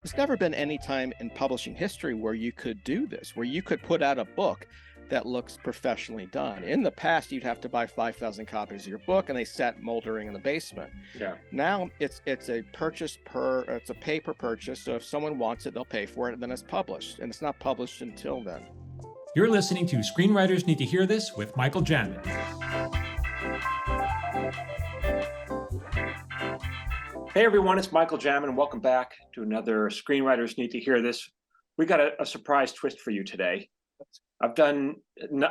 There's never been any time in publishing history where you could do this, where you could put out a book that looks professionally done. In the past, you'd have to buy 5,000 copies of your book, and they sat moldering in the basement. Yeah. Now it's a pay per purchase. So if someone wants it, they'll pay for it, and then it's published. And it's not published until then. You're listening to Screenwriters Need to Hear This with Michael Jamin. Hey everyone, it's Michael Jamin. Welcome back to another Screenwriters Need to Hear This. We got a surprise twist for you today. I've done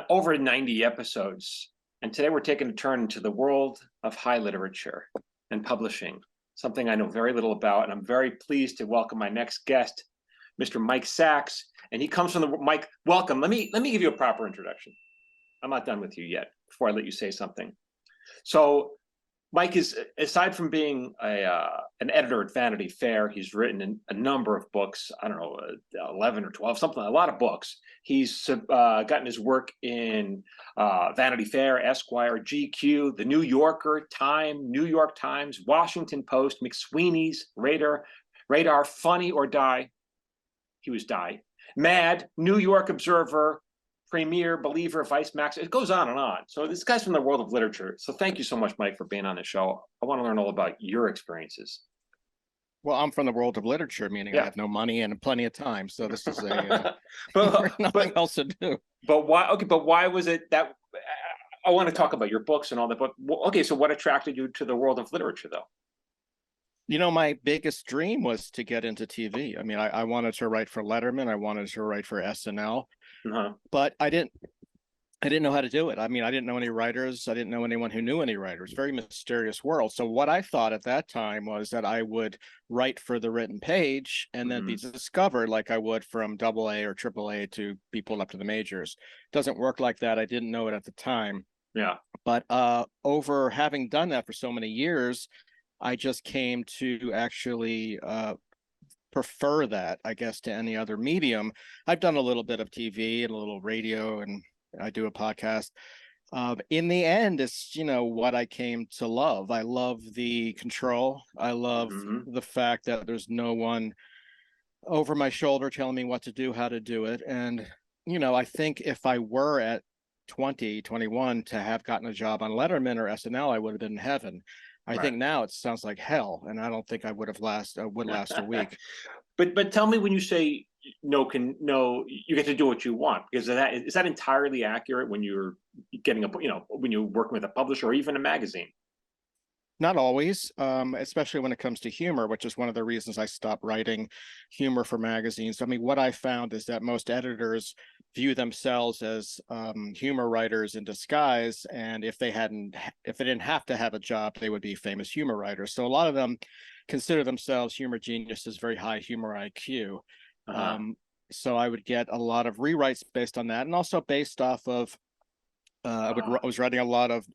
over 90 episodes, and today we're taking a turn into the world of high literature and publishing, something I know very little about, and I'm very pleased to welcome my next guest, Mr. Mike Sachs, and he comes from the Mike. Welcome. Let me give you a proper introduction. I'm not done with you yet. Before I let you say something, so Mike is, aside from being an editor at Vanity Fair, he's written a number of books. I don't know, 11 or 12, something, a lot of books. He's gotten his work in Vanity Fair, Esquire, GQ, The New Yorker, Time, New York Times, Washington Post, McSweeney's, Radar, Funny or Die. He was Die. Mad, New York Observer, Premier, Believer, Vice, Max. It goes on and on. So this guy's from the world of literature. So thank you so much, Mike, for being on the show. I want to learn all about your experiences. Well, I'm from the world of literature, meaning I have no money and plenty of time. So this is nothing else to do. But why? Okay, but why was it that I want to talk about your books and all that? But okay, so what attracted you to the world of literature, though? You know, my biggest dream was to get into TV. I mean, I wanted to write for Letterman. I wanted to write for SNL, but I didn't know how to do it. I mean, I didn't know any writers. I didn't know anyone who knew any writers. Very mysterious world. So what I thought at that time was that I would write for the written page and then be discovered like I would from AA or AAA to be pulled up to the majors. Doesn't work like that. I didn't know it at the time. Yeah. But over having done that for so many years, I just came to actually prefer that, I guess, to any other medium. I've done a little bit of TV and a little radio, and I do a podcast. In the end, it's, what I came to love. I love the control. I love the fact that there's no one over my shoulder telling me what to do, how to do it. And, I think if I were at 20, 21 to have gotten a job on Letterman or SNL, I would have been in heaven. I think now it sounds like hell, and I don't think I would last a week. But tell me, when you say no, you get to do what you want, because is that entirely accurate when you're getting when you're working with a publisher or even a magazine? Not always, especially when it comes to humor, which is one of the reasons I stopped writing humor for magazines. I mean, what I found is that most editors view themselves as humor writers in disguise, and if they didn't have to have a job, they would be famous humor writers. So a lot of them consider themselves humor geniuses, very high humor IQ. So I would get a lot of rewrites based on that, and also based off of I was writing a lot of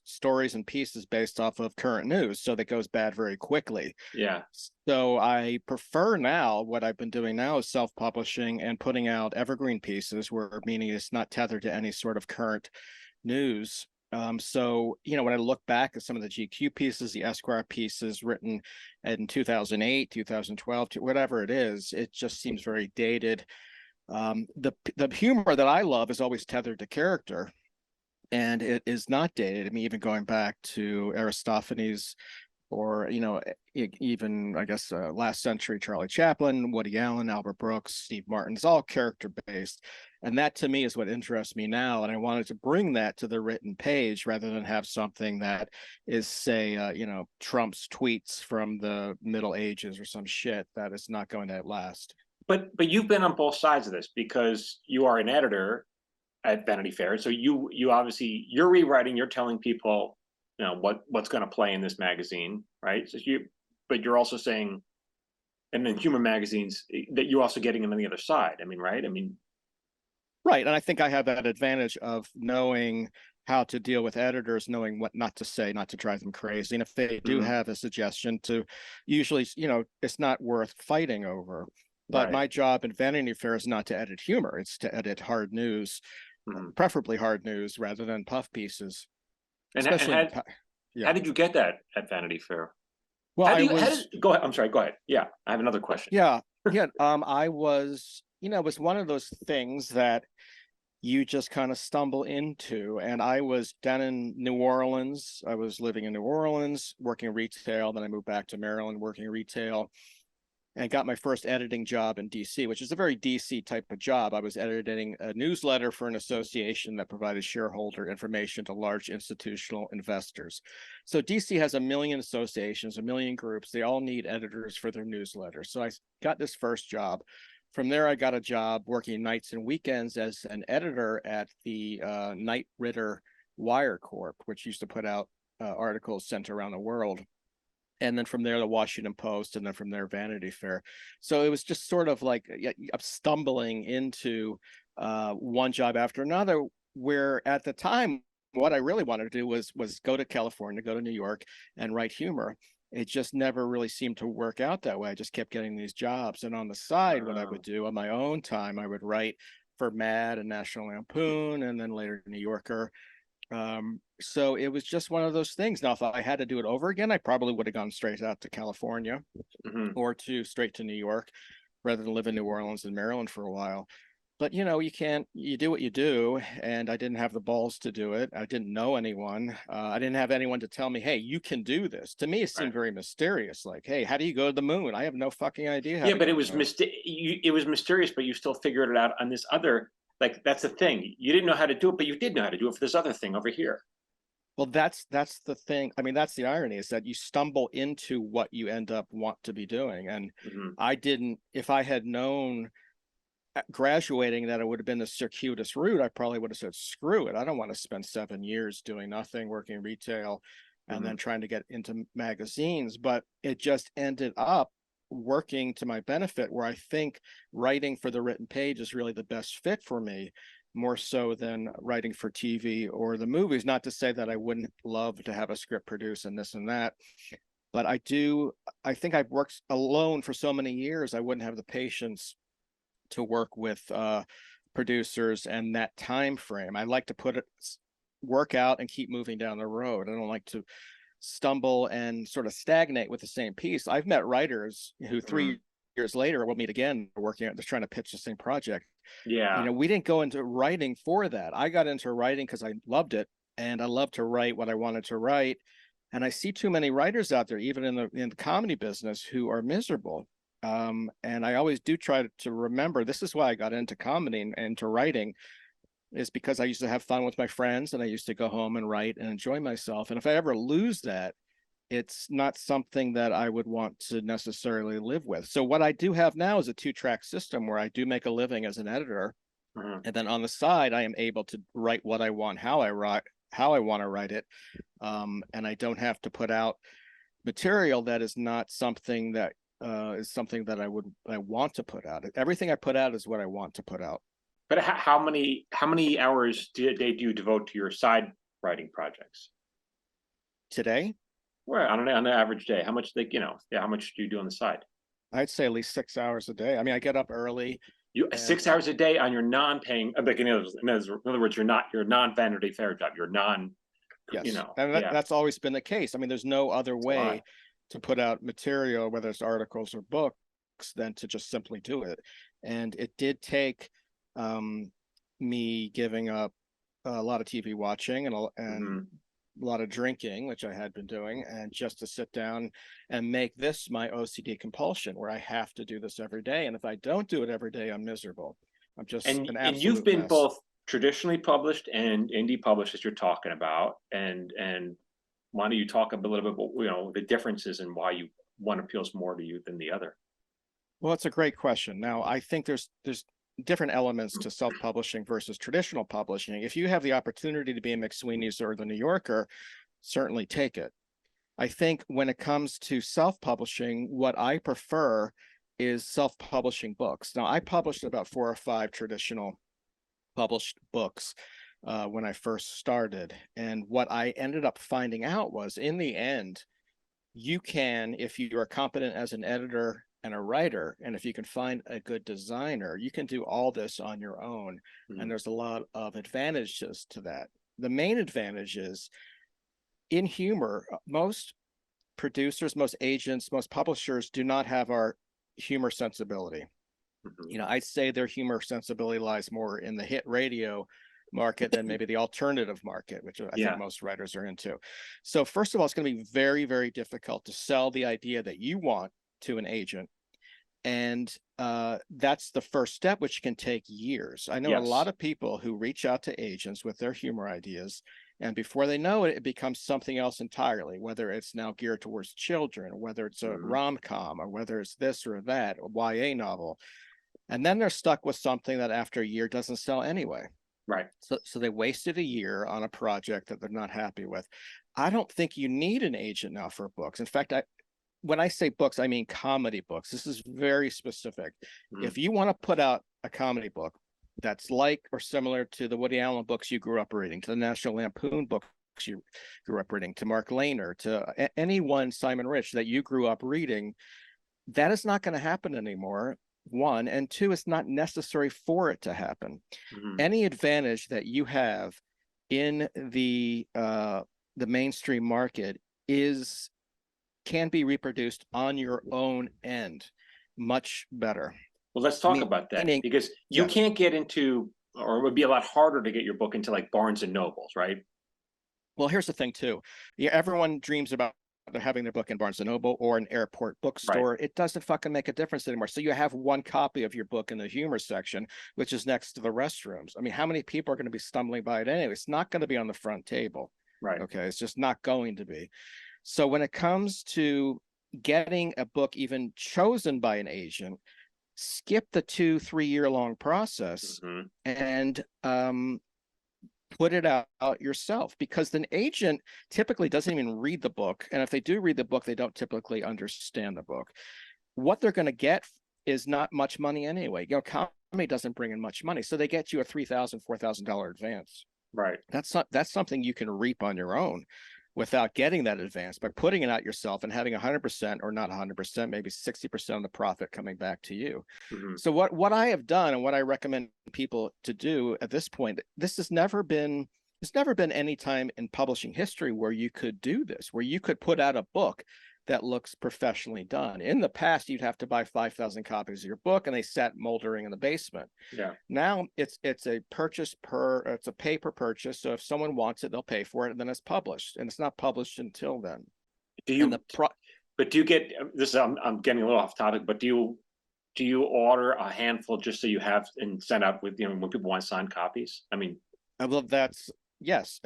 stories and pieces based off of current news, so that goes bad very quickly. Yeah. So I prefer now, what I've been doing now is self-publishing and putting out evergreen pieces, meaning it's not tethered to any sort of current news. So, when I look back at some of the GQ pieces, the Esquire pieces written in 2008, 2012, whatever it is, it just seems very dated. The humor that I love is always tethered to character. And it is not dated. I mean, even going back to Aristophanes, or even I guess last century Charlie Chaplin, Woody Allen, Albert Brooks, Steve Martin. It's all character based, and that to me is what interests me now. And I wanted to bring that to the written page rather than have something that is, say, Trump's tweets from the Middle Ages or some shit that is not going to last. But you've been on both sides of this, because you are an editor at Vanity Fair. So you obviously, you're rewriting, you're telling people, what's going to play in this magazine, right? So but you're also saying, and then humor magazines, that you're also getting them on the other side. I mean, right? Right. And I think I have that advantage of knowing how to deal with editors, knowing what not to say, not to drive them crazy. And if they do have a suggestion, to usually, it's not worth fighting over. But my job in Vanity Fair is not to edit humor. It's to edit hard news, preferably hard news rather than puff pieces. And how did you get that at Vanity Fair? Well, go ahead. I'm sorry. Go ahead. Yeah, I have another question. Yeah. Yeah, I was, it was one of those things that you just kind of stumble into. And I was down in New Orleans. I was living in New Orleans, working retail. Then I moved back to Maryland, working retail, and got my first editing job in DC, which is a very DC type of job. I was editing a newsletter for an association that provided shareholder information to large institutional investors. So DC has a million associations, a million groups. They all need editors for their newsletter. So I got this first job. From there, I got a job working nights and weekends as an editor at the Knight Ridder Wire Corp, which used to put out articles sent around the world. And then from there, the Washington Post, and then from there, Vanity Fair. So it was just sort of like stumbling into one job after another, where at the time, what I really wanted to do was go to California, go to New York, and write humor. It just never really seemed to work out that way. I just kept getting these jobs. And on the side, what I would do on my own time, I would write for Mad and National Lampoon, and then later New Yorker. So it was just one of those things. Now, if I had to do it over again, I probably would have gone straight out to California or straight to New York rather than live in New Orleans and Maryland for a while. But you do what you do. And I didn't have the balls to do it. I didn't know anyone. I didn't have anyone to tell me, hey, you can do this. To me, it seemed very mysterious. Like, hey, how do you go to the moon? I have no fucking idea how Yeah, to but go it to was the moon. it was mysterious, but you still figured it out on this other, like, that's the thing. You didn't know how to do it, but you did know how to do it for this other thing over here. Well, that's the thing. I mean, that's the irony, is that you stumble into what you end up want to be doing. And I didn't, if I had known graduating that it would have been the circuitous route, I probably would have said, screw it. I don't want to spend 7 years doing nothing, working retail, and then trying to get into magazines. But it just ended up working to my benefit, where I think writing for the written page is really the best fit for me, more so than writing for TV or the movies. Not to say that I wouldn't love to have a script produced and this and that, but I think I've worked alone for so many years, I wouldn't have the patience to work with producers and that time frame. I like to work out and keep moving down the road. I don't like to stumble and sort of stagnate with the same piece. I've met writers who 3 years later we'll meet again, working on just trying to pitch the same project. Yeah. We didn't go into writing for that. I got into writing because I loved it, and I love to write what I wanted to write. And I see too many writers out there, even in the comedy business, who are miserable. And I always do try to remember, this is why I got into comedy and into writing, is because I used to have fun with my friends, and I used to go home and write and enjoy myself. And if I ever lose that, it's not something that I would want to necessarily live with. So what I do have now is a 2-track system where I do make a living as an editor. And then on the side, I am able to write what I want, how I want to write it. And I don't have to put out material that is not something that is something that I want to put out. Everything I put out is what I want to put out. But how many hours do you devote to your side writing projects Today, well, on an average day? How much how much do you do on the side? I'd say at least 6 hours a day. I mean, I get up early. You And 6 hours a day on your non-paying, like, in other words, your non-Vanity Fair job, your non, yes, and yeah, that's always been the case. I mean, there's no other it's a lot. way to put out material, whether it's articles or books, than to just simply do it. And it did take me giving up a lot of TV watching and a lot of drinking, which I had been doing, and just to sit down and make this my OCD compulsion, where I have to do this every day. And if I don't do it every day, I'm miserable. I'm just an And you've absolute been mess. both traditionally published and indie published, as you're talking about, and why don't you talk a little bit about the differences and why one appeals more to you than the other? Well, it's a great question. Now, I think there's different elements to self-publishing versus traditional publishing. If you have the opportunity to be in McSweeney's or the New Yorker, certainly take it. I think when it comes to self-publishing, what I prefer is self-publishing books. Now, I published about 4 or 5 traditional published books when I first started. And what I ended up finding out was, in the end, you can, if you are competent as an editor and a writer, and if you can find a good designer, you can do all this on your own. And there's a lot of advantages to that. The main advantage is, in humor, most producers, most agents, most publishers do not have our humor sensibility. Mhm. I'd say their humor sensibility lies more in the hit radio market than maybe the alternative market, which I think most writers are into. So first of all, it's going to be very, very difficult to sell the idea that you want to an agent. And that's the first step, which can take years. I know a lot of people who reach out to agents with their humor ideas, and before they know it, it becomes something else entirely, whether it's now geared towards children, or whether it's a rom-com, or whether it's this or that, a YA novel. And then they're stuck with something that after a year doesn't sell anyway. Right. So they wasted a year on a project that they're not happy with. I don't think you need an agent now for books. In fact, when I say books, I mean comedy books. This is very specific. If you want to put out a comedy book that's like or similar to the Woody Allen books you grew up reading, to the National Lampoon books you grew up reading, to Mark Lehner, to anyone, Simon Rich, that you grew up reading, that is not going to happen anymore. One, and two, it's not necessary for it to happen. Any advantage that you have in the mainstream market can be reproduced on your own end much better. Well, let's talk about that, because you can't get into, or it would be a lot harder to get your book into like Barnes and Nobles, right? Well, here's the thing too. Everyone dreams about having their book in Barnes and Noble or an airport bookstore. Right. It doesn't fucking make a difference anymore. So you have one copy of your book in the humor section, which is next to the restrooms. I mean, how many people are going to be stumbling by it anyway? It's not going to be on the front table. Right. Okay. It's just not going to be. So when it comes to getting a book even chosen by an agent, skip the 2-3 year long process and put it out yourself, because an agent typically doesn't even read the book. And if they do read the book, they don't typically understand the book. What they're going to get is not much money anyway. Comedy doesn't bring in much money. So they get you a $3,000, $4,000 advance. Right. That's something you can reap on your own without getting that advance, by putting it out yourself and having 100%, or not 100%, maybe 60% of the profit coming back to you. So what I have done, and what I recommend people to do at this point, there's never been any time in publishing history where you could do this, where you could put out a book that looks professionally done. In the past, you'd have to buy 5,000 copies of your book, and they sat moldering in the basement. Yeah. Now it's a it's a pay per purchase. So if someone wants it, they'll pay for it, and then it's published. And it's not published until then. But do you get this? I'm getting a little off topic, but do you order a handful just so you have and send out with, when people want signed copies? I mean, yes.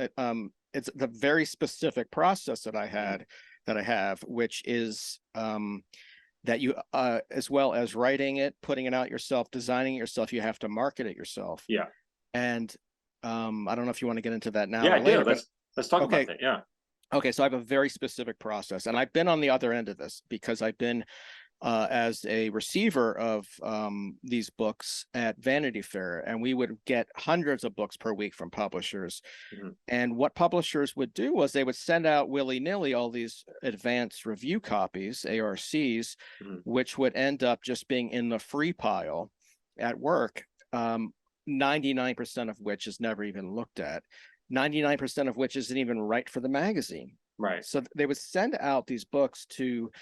It's the very specific process that I have, which is that you, as well as writing it, putting it out yourself, designing it yourself, you have to market it yourself. Yeah. And I don't know if you want to get into that now. Yeah, or later, let's talk about that. Yeah. Okay, so I have a very specific process, and I've been on the other end of this because I've been as a receiver of these books at Vanity Fair, and we would get hundreds of books per week from publishers. And what publishers would do was they would send out willy-nilly all these advanced review copies, ARCs, which would end up just being in the free pile at work, 99% of which is never even looked at. 99% of which isn't even right for the magazine. Right. So they would send out these books to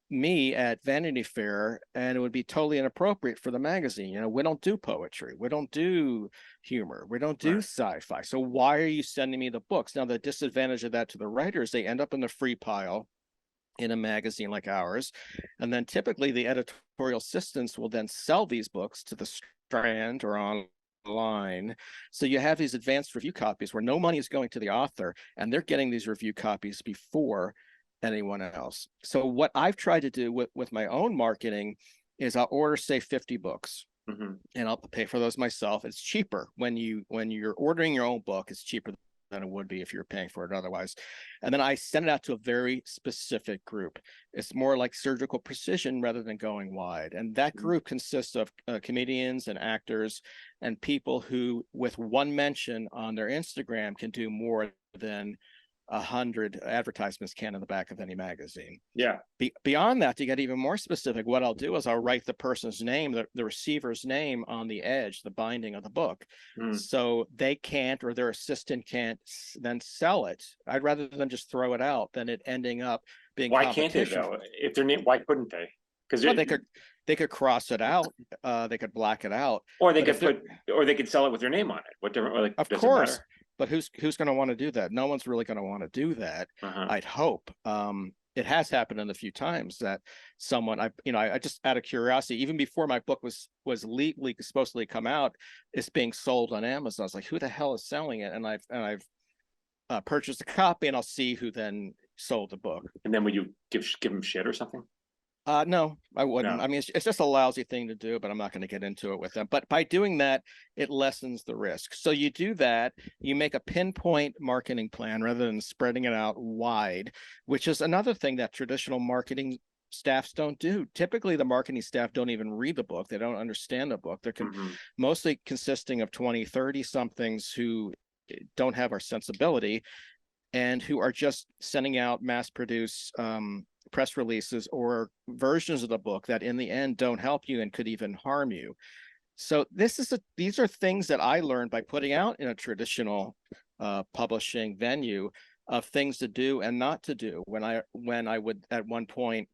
me at Vanity Fair, and it would be totally inappropriate for the magazine. We don't do poetry, we don't do humor, we don't do sci-fi. So why are you sending me the books? Now, the disadvantage of that to the writers, they end up in the free pile in a magazine like ours, and then typically the editorial assistants will then sell these books to the Strand or online. So you have these advanced review copies where no money is going to the author, and they're getting these review copies before anyone else. So what I've tried to do with my own marketing is I'll order, say, 50 books, and I'll pay for those myself. It's cheaper when you're ordering your own book. It's cheaper than it would be if you're paying for it otherwise. And then I send it out to a very specific group. It's more like surgical precision rather than going wide. And that group consists of comedians and actors and people who, with one mention on their Instagram, can do more than 100 advertisements can in the back of any magazine. Yeah. Beyond that, to get even more specific, what I'll do is I'll write the person's name, the receiver's name on the edge, the binding of the book, so they can't, or their assistant can't then sell it. I'd rather than just throw it out than it ending up being. Why can't they though? If their name, why couldn't they? Because well, they could. they could cross it out, they could black it out, Or they but could if they're, put, or they could sell it with their name on it. What different? Like, of does it course, matter? but who's going to want to do that? No one's really going to want to do that. Uh-huh. I'd hope. It has happened in a few times that someone, I just out of curiosity, even before my book was legally supposedly come out, it's being sold on Amazon. I was like, who the hell is selling it? And I've purchased a copy, and I'll see who then sold the book. And then would you give them shit or something? No, I wouldn't. No. I mean, it's just a lousy thing to do, but I'm not going to get into it with them. But by doing that, it lessens the risk. So you do that, you make a pinpoint marketing plan rather than spreading it out wide, which is another thing that traditional marketing staffs don't do. Typically, the marketing staff don't even read the book. They don't understand the book. They're mostly consisting of 20, 30 somethings who don't have our sensibility and who are just sending out mass produce press releases or versions of the book that in the end don't help you and could even harm you. So these are things that I learned by putting out in a traditional publishing venue of things to do and not to do when I would at one point,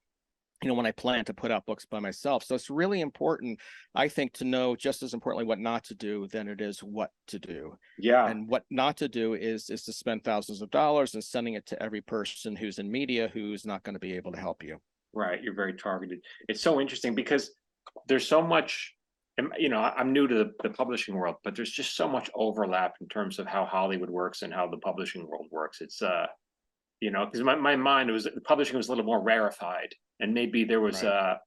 when I plan to put out books by myself. So it's really important, I think, to know just as importantly what not to do than it is what to do. Yeah. And what not to do is to spend thousands of dollars and sending it to every person who's in media who's not going to be able to help you. Right. You're very targeted. It's so interesting because there's so much, I'm new to the publishing world, but there's just so much overlap in terms of how Hollywood works and how the publishing world works. It's, because my mind was, the publishing was a little more rarefied. And maybe there was right.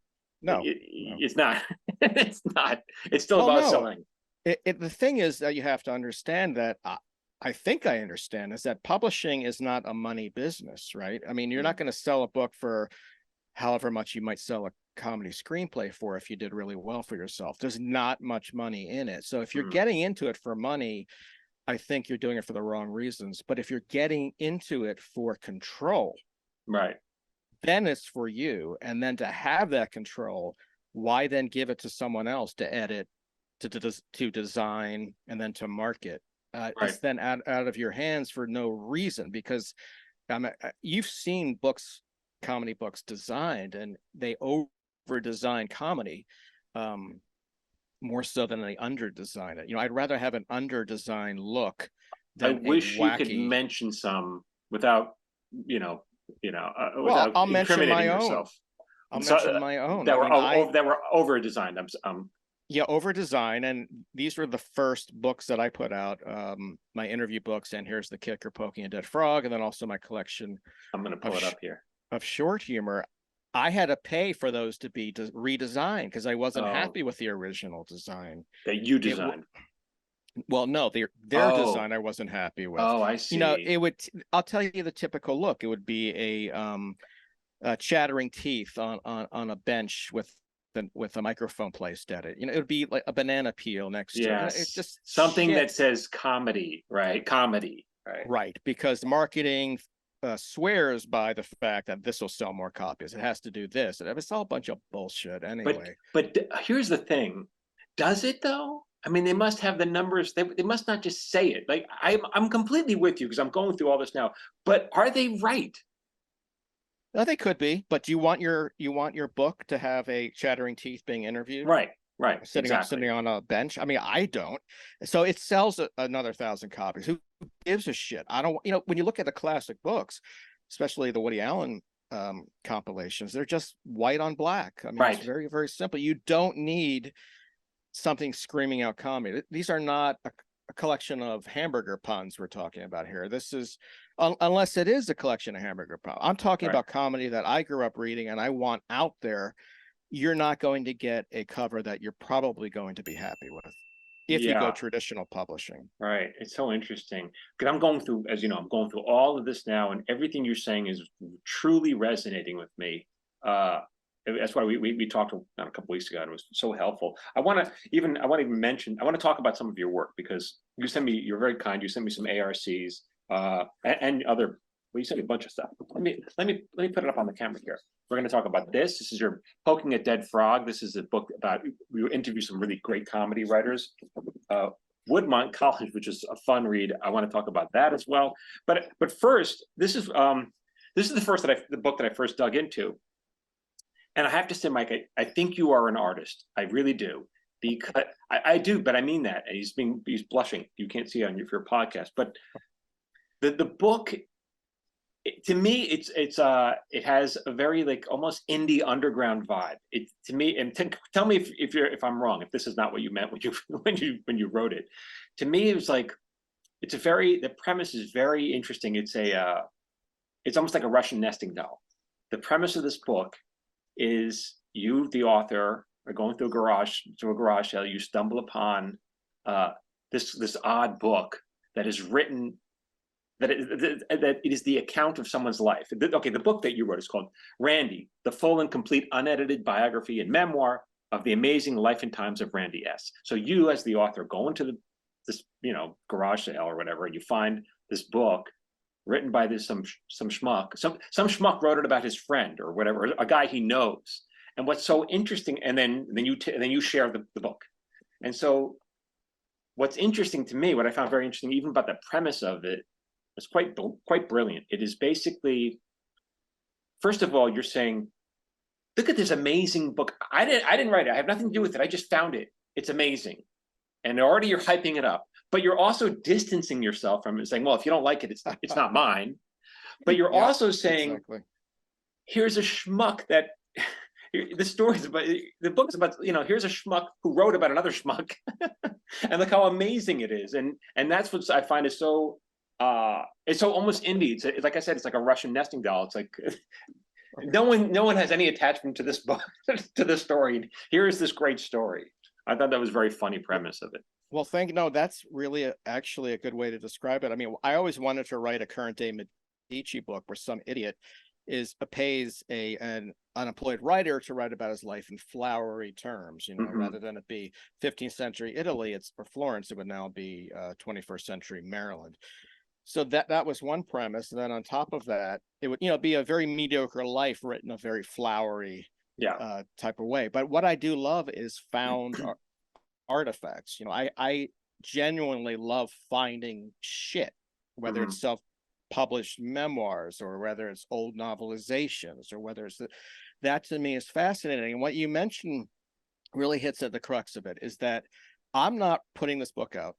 No, it's not. It's not. It's still about selling. The thing is that you have to understand that I think I understand is that publishing is not a money business, right? I mean, you're not going to sell a book for however much you might sell a comedy screenplay for if you did really well for yourself. There's not much money in it. So if you're getting into it for money, I think you're doing it for the wrong reasons. But if you're getting into it for control, right, then it's for you. And then to have that control, why then give it to someone else to edit, to design, and then to market? right. It's then out of your hands for no reason, because you've seen comedy books designed, and they over design comedy more so than they under design it. I'd rather have an under designed look than I wish wacky... you could mention some without well, I'll mention my own. I'll mention my own that were over designed. Yeah, over design, and these were the first books that I put out. My interview books, and Here's the Kicker, Poking a Dead Frog, and then also my collection. I'm going to pull it up here of short humor. I had to pay for those to be redesigned because I wasn't happy with the original design that you designed. Well, no, their design I wasn't happy with. Oh, I see. I'll tell you the typical look. It would be a chattering teeth on a bench with a microphone placed at it. It would be like a banana peel next to it. It's just something shit. That says comedy, right? Comedy, right? Right, because marketing swears by the fact that this will sell more copies. It has to do this. It's all a bunch of bullshit anyway. But here's the thing. Does it though? I mean, they must have the numbers. They must not just say it. Like I'm completely with you because I'm going through all this now. But are they right? No, they could be. But you want your book to have a chattering teeth being interviewed? Right. Sitting on a bench. I mean, I don't. So it sells another 1,000 copies. Who gives a shit? I don't. When you look at the classic books, especially the Woody Allen compilations, they're just white on black. I mean, It's very, very simple. You don't need something screaming out comedy. These are not a collection of hamburger puns we're talking about here. This is, unless it is a collection of hamburger puns. I'm talking about comedy that I grew up reading and I want out there. You're not going to get a cover that you're probably going to be happy with if you go traditional publishing. Right. It's so interesting because I'm going through, as you know, I'm going through all of this now, and everything you're saying is truly resonating with me. That's why we talked a couple weeks ago, and it was so helpful. I want to talk about some of your work because you're very kind. You sent me some ARCs and other. Well, you sent me a bunch of stuff. Let me put it up on the camera here. We're going to talk about this. This is your Poking a Dead Frog. This is a book about, we interview some really great comedy writers. Woodmont College, which is a fun read. I want to talk about that as well. But first, this is the book that I first dug into. And I have to say, Mike, I think you are an artist. I really do. Because I do, but I mean that. And he's blushing. You can't see on your podcast, but the book, to me, it has a very like almost indie underground vibe. It to me, and tell me if I'm wrong, if this is not what you meant when you when you wrote it. To me, it was like the premise is very interesting. It's almost like a Russian nesting doll. The premise of this book is you, the author, are going through a garage sale. You stumble upon this odd book that is written that it is the account of someone's life. Okay, the book that you wrote is called Randy, the full and complete unedited biography and memoir of the amazing life and times of Randy S. So you, as the author, go into this garage sale or whatever, and you find this book written by some schmuck. Some schmuck wrote it about his friend or whatever, a guy he knows. And what's so interesting, and then you share the book. And so what's interesting to me, what I found very interesting, even about the premise of it, it's quite brilliant. It is basically, first of all, you're saying, look at this amazing book. I didn't write it. I have nothing to do with it. I just found it. It's amazing. And already you're hyping it up, but you're also distancing yourself from it, saying, well, if you don't like it, it's not mine. But you're also saying, exactly. Here's a schmuck that the book's about, here's a schmuck who wrote about another schmuck. And look how amazing it is. And that's what I find is so, it's so almost indie. It's like I said, it's like a Russian nesting doll. It's like no one has any attachment to this book, to this story. Here is this great story. I thought that was a very funny premise of it. Well, that's really actually a good way to describe it. I mean, I always wanted to write a current day Medici book where some idiot pays an unemployed writer to write about his life in flowery terms, rather than it be 15th century Italy, or Florence, it would now be 21st century Maryland. So that was one premise. And then on top of that, it would, be a very mediocre life written a very flowery type of way. But what I do love is found artifacts. I genuinely love finding shit, whether it's self-published memoirs or whether it's old novelizations or whether it's that to me is fascinating. And what you mentioned really hits at the crux of it, is that I'm not putting this book out.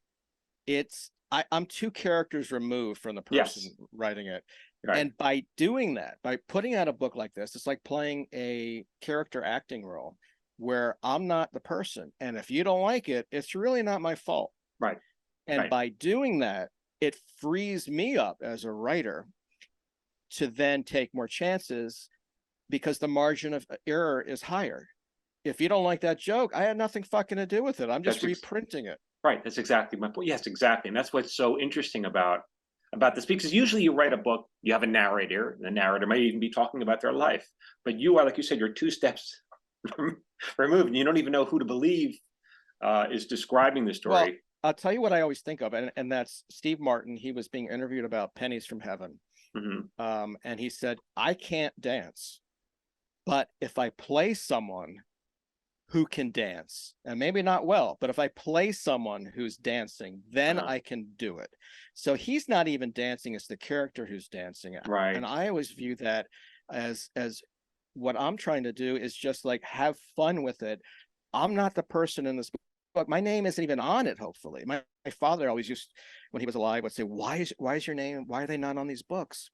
I'm two characters removed from the person writing it. Right. And by doing that, by putting out a book like this, it's like playing a character acting role where I'm not the person. And if you don't like it, it's really not my fault. Right. And by doing that, it frees me up as a writer to then take more chances because the margin of error is higher. If you don't like that joke, I had nothing fucking to do with it. I'm just reprinting it. Right. That's exactly my point. Yes, exactly. And that's what's so interesting about this, because usually you write a book, you have a narrator, and the narrator may even be talking about their life. But you are, like you said, you're 2 steps removed, and you don't even know who to believe is describing the story. Well, I'll tell you what I always think of, and that's Steve Martin. He was being interviewed about Pennies from Heaven. And he said, I can't dance, but if I play someone who can dance, and maybe not well, but if I play someone who's dancing, then I can do it. So he's not even dancing, it's the character who's dancing. Right. And I always view that as what I'm trying to do is just like have fun with it. I'm not the person in this book. My name isn't even on it, hopefully. My father always used, when he was alive, would say, why is your name, why are they not on these books?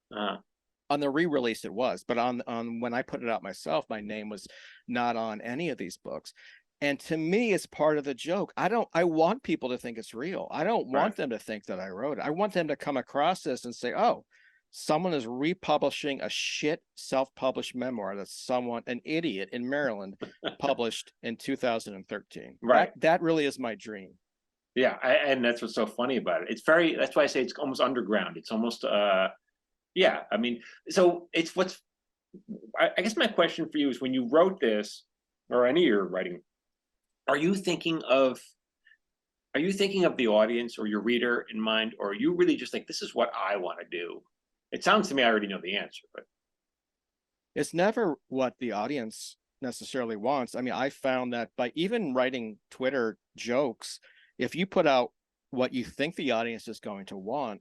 On the re-release it was, but on when I put it out myself, my name was not on any of these books. And to me, it's part of the joke. I want people to think it's real. I don't want them to think that I wrote it. I want them to come across this and say, oh, someone is republishing a shit self-published memoir that an idiot in Maryland published in 2013. Right. That really is my dream. Yeah. And that's what's so funny about it. That's why I say it's almost underground. It's almost, yeah, I mean, so it's I guess my question for you is, when you wrote this or any of your writing, are you thinking of the audience or your reader in mind, or are you really just like, this is what I want to do? It sounds to me I already know the answer, but it's never what the audience necessarily wants. I mean, I found that by even writing Twitter jokes, if you put out what you think the audience is going to want,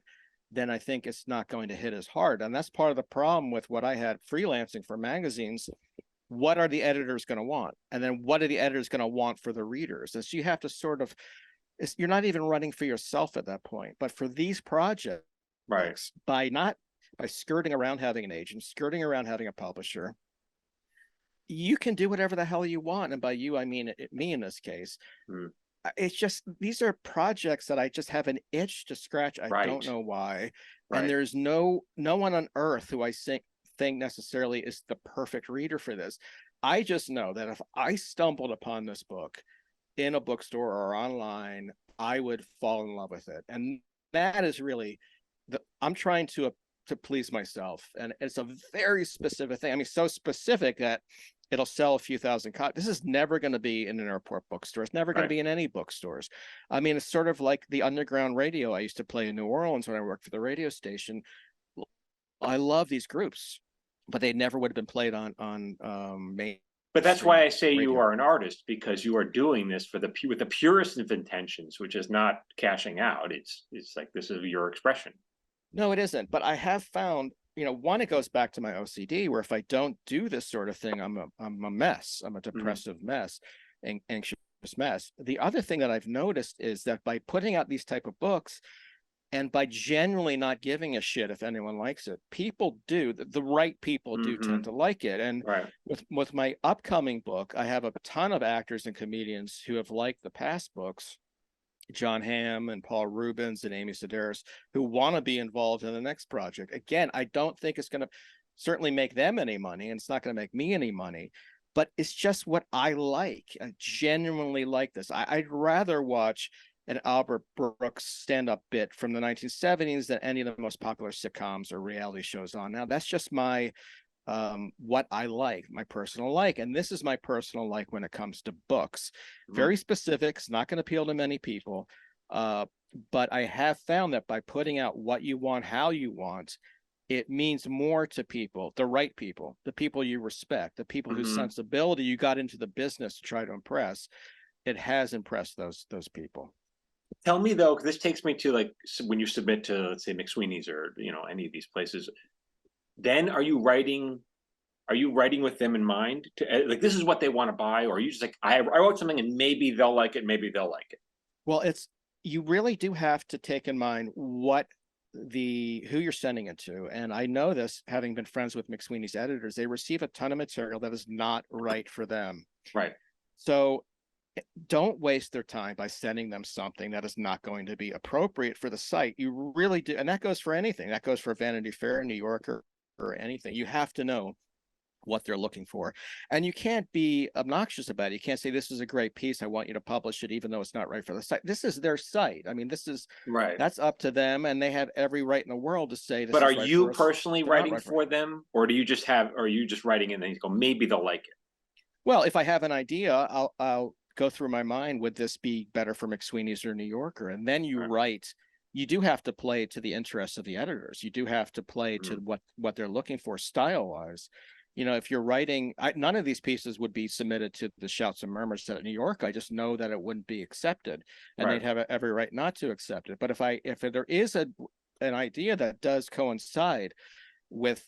then I think it's not going to hit as hard. And that's part of the problem with what I had freelancing for magazines, what are the editors going to want? And then what are the editors going to want for the readers? And so you have to sort of, you're not even running for yourself at that point. But for these projects, Right. by skirting around having an agent, skirting around having a publisher, you can do whatever the hell you want. And by you, I mean me in this case. It's just, these are projects that I just have an itch to scratch. I don't know why. Right. And there's no one on earth who I think necessarily is the perfect reader for this. I just know that if I stumbled upon this book in a bookstore or online, I would fall in love with it. And that is really I'm trying to please myself. And it's a very specific thing. I mean, so specific that it'll sell a few thousand copies. This is never going to be in an airport bookstore. It's never going to be in any bookstores. I mean, it's sort of like the underground radio I used to play in New Orleans when I worked for the radio station. I love these groups, but they never would have been played on main. But that's why I say radio. You are an artist, because you are doing this with the purest of intentions, which is not cashing out. It's like, this is your expression. No, it isn't. But I have found, one, it goes back to my OCD, where if I don't do this sort of thing, I'm a mess. I'm a depressive mess, anxious mess. The other thing that I've noticed is that by putting out these type of books, and by generally not giving a shit if anyone likes it, people do, the right people do tend to like it. And with my upcoming book, I have a ton of actors and comedians who have liked the past books, John Hamm and Paul Rubens and Amy Sedaris, who want to be involved in the next project. Again, I don't think it's going to certainly make them any money, and it's not going to make me any money, but it's just what I like. I genuinely like this. I'd rather watch an Albert Brooks stand-up bit from the 1970s than any of the most popular sitcoms or reality shows on now. That's just my what I like, my personal like. And this is my personal like when it comes to books. Very specific. It's not going to appeal to many people. But I have found that by putting out what you want, how you want, it means more to people, the right people, the people you respect, the people whose sensibility you got into the business to try to impress. It has impressed those people. Tell me though, because this takes me to, like, when you submit to, let's say, McSweeney's or any of these places, then are you writing with them in mind, to like, this is what they want to buy, or are you just like, I wrote something and maybe they'll like it, maybe they'll like it? Well, you really do have to take in mind who you're sending it to. And I know this, having been friends with McSweeney's editors, they receive a ton of material that is not right for them. Right. So don't waste their time by sending them something that is not going to be appropriate for the site. You really do. And that goes for anything. That goes for Vanity Fair, New Yorker, or anything. You have to know what they're looking for. And you can't be obnoxious about it. You can't say, this is a great piece, I want you to publish it, even though it's not right for the site. This is their site. I mean, that's up to them, and they have every right in the world to say this. But are you personally writing for them, or are you just writing and then you go, maybe they'll like it? Well, if I have an idea, I'll go through my mind, would this be better for McSweeney's or New Yorker? And then you write. You do have to play to the interests of the editors. You do have to play to what they're looking for style-wise. If you're writing, none of these pieces would be submitted to the Shouts and Murmurs at New York. I just know that it wouldn't be accepted, and they'd have every right not to accept it. But if there is an idea that does coincide with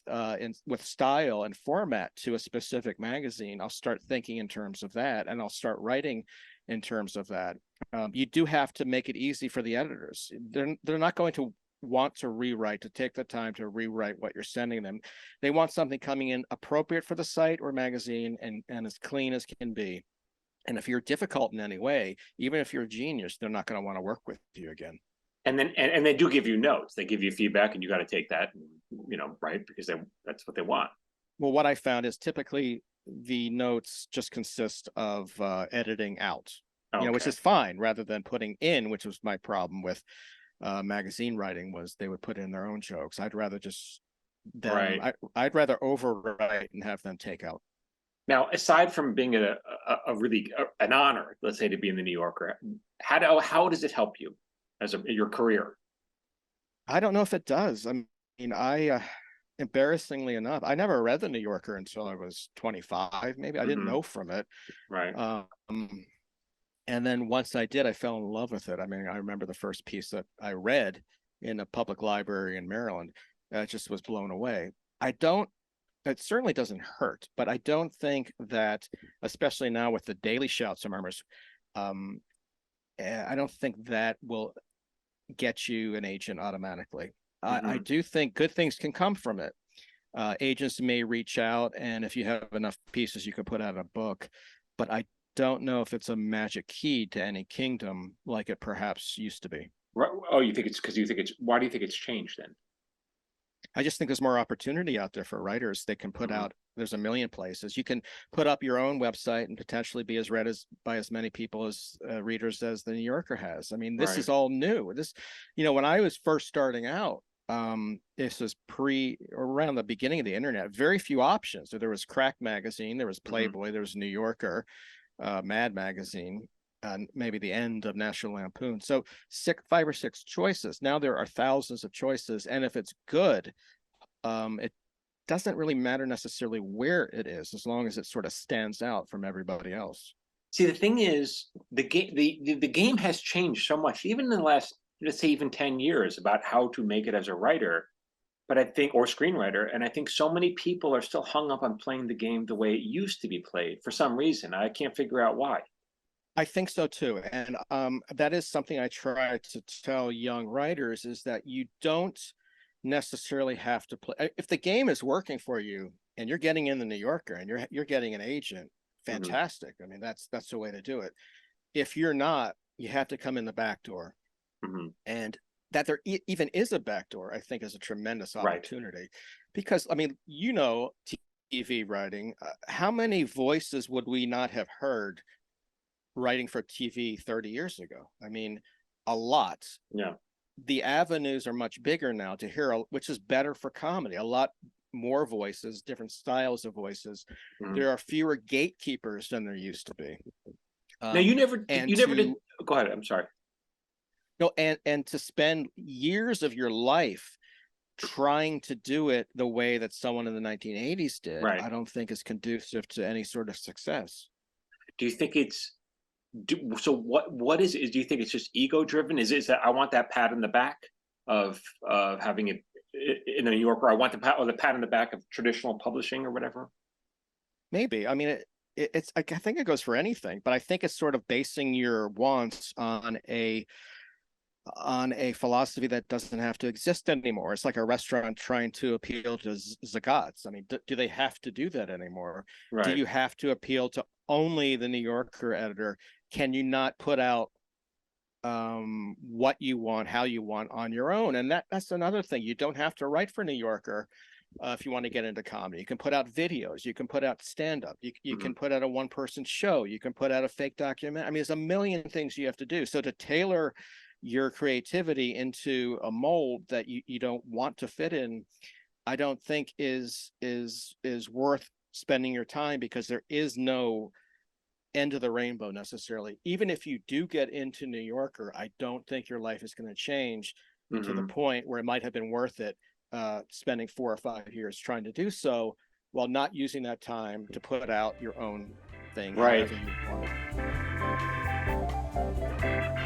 style and format to a specific magazine, I'll start thinking in terms of that, and I'll start writing in terms of that. You do have to make it easy for the editors. They're not going to want to take the time to rewrite what you're sending them. They want something coming in appropriate for the site or magazine, and as clean as can be. And if you're difficult in any way, even if you're a genius, they're not going to want to work with you again. And then and they do give you notes. They give you feedback, and you got to take that, right? Because that's what they want. Well, what I found is typically the notes just consist of editing out, which is fine, rather than putting in, which was my problem with magazine writing, was they would put in their own jokes. I'd rather just I'd rather overwrite and have them take out. Now, aside from being a really an honor, let's say, to be in the New Yorker, how does it help you as your career? I don't know if it does. I mean, embarrassingly enough, I never read the New Yorker until I was 25. Maybe I didn't know from it. Right. And then once I did, I fell in love with it. I mean, I remember the first piece that I read in a public library in Maryland. I just was blown away. I don't it certainly doesn't hurt, but I don't think that, especially now with the daily shouts and murmurs, um, I don't think that will get you an agent automatically. I Hmm. do think good things can come from it. Agents may reach out, and if you have enough pieces, you could put out a book. But I don't know if it's a magic key to any kingdom like it perhaps used to be. Right. Oh, you think it's because you think it's, why do you think it's changed then? I just think there's more opportunity out there for writers. They can put Hmm. out, there's a million places. You can put up your own website and potentially be as read as by as many people as readers as the New Yorker has. I mean, this Right. is all new. This, when I was first starting out, this was around the beginning of the internet, very few options. So there was Crack Magazine, there was Hmm. Playboy, there was New Yorker, Mad Magazine, maybe the end of National Lampoon. So five or six choices. Now there are thousands of choices, and if it's good, it doesn't really matter necessarily where it is, as long as it sort of stands out from everybody else. See, the thing is, the game has changed so much, even in the last, let's say, even 10 years, about how to make it as a writer. But I think, or screenwriter, and I think so many people are still hung up on playing the game the way it used to be played for some reason. I can't figure out why. I think so too, and that is something I try to tell young writers is that you don't necessarily have to play. If the game is working for you and you're getting in the New Yorker and you're getting an agent, Hmm. fantastic. I mean, that's the way to do it. If you're not, you have to come in the back door, Hmm. and that there even is a back door, I think, is a tremendous Right. opportunity, because I mean, TV writing, how many voices would we not have heard writing for TV 30 years ago? I mean, a lot. Yeah. The avenues are much bigger now to hear, which is better for comedy. A lot more voices, different styles of voices. Hmm. There are fewer gatekeepers than there used to be. Now, Um, and you never did. to Go ahead. I'm sorry. no, and to spend years of your life trying to do it the way that someone in the 1980s did, Right. I don't think is conducive to any sort of success. Do you think it's so? What is it? Do you think it's just ego driven? Is that I want that pat in the back of having it in a New Yorker? I want the pat in the back of traditional publishing or whatever. Maybe. I mean, it's. I think it goes for anything, but I think it's sort of basing your wants on a philosophy that doesn't have to exist anymore. It's like a restaurant trying to appeal to Zagat's. I mean, do they have to do that anymore? Do Right. you have to appeal to only the New Yorker editor? Can you not put out what you want, how you want on your own? And that's another thing. You don't have to write for New Yorker if you want to get into comedy. You can put out videos, you can put out stand-up, you Hmm. can put out a one-person show, you can put out a fake document. I mean, there's a million things you have to do. So to tailor your creativity into a mold that you don't want to fit in, I don't think is worth spending your time, because there is no end of the rainbow necessarily. Even if you do get into New Yorker, I don't think your life is going to change to the Hmm. point where it might have been worth it spending 4 or 5 years trying to do so, while not using that time to put out your own thing Right. however you want it.